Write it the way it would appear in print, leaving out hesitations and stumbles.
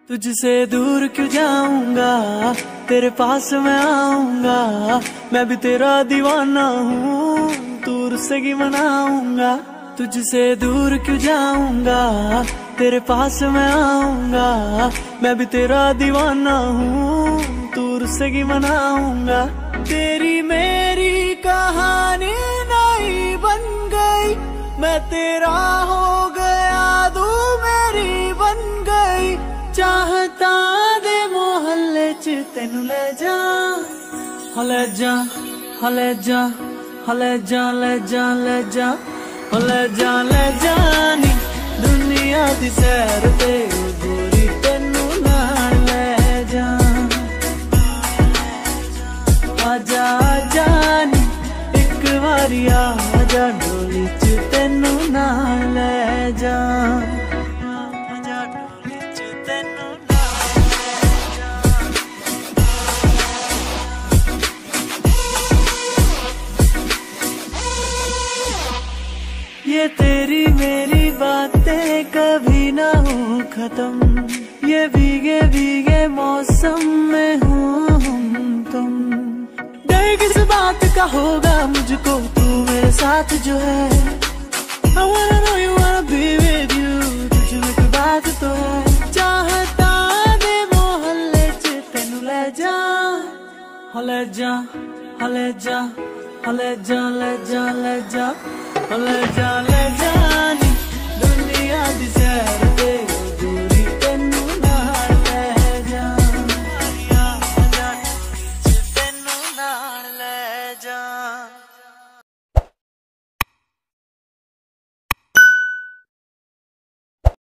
तुझसे दूर क्यों जाऊंगा, तेरे पास मैं आऊंगा। मैं भी तेरा दीवाना हूँ, दूर से ही मनाऊंगा। तुझसे दूर क्यों जाऊंगा, तेरे पास मैं आऊंगा। मैं भी तेरा दीवाना हूँ, दूर से ही मनाऊंगा। तेरी मेरी कहानी नई बन गई, मैं तेरा हो गया, तू मेरी बन गई। चाहता दे मोहल्ले च तेनू ले जा, ले जा, ले जा, ले जा, ले जा, ले जा, ले जा, ले जा नी दुनिया दी सैर ते गोरी तेनू नाल ले जा। आजा आजा नी एक बारी आजा, डोली च तेनू नाल ले जा। ये तेरी मेरी बातें कभी ना हो खत्म, ये भीगे भीगे मौसम में हूँ हम तुम। डर किस बात का होगा मुझको, तू मेरे साथ जो है। I wanna know you wanna be with you, तुझ में कोई बात तो है। चाहता दे मोहल्ले च तेनू ले जा, ले जा, ले जा, ले जा, ले जा, ले जा, ले जा, ले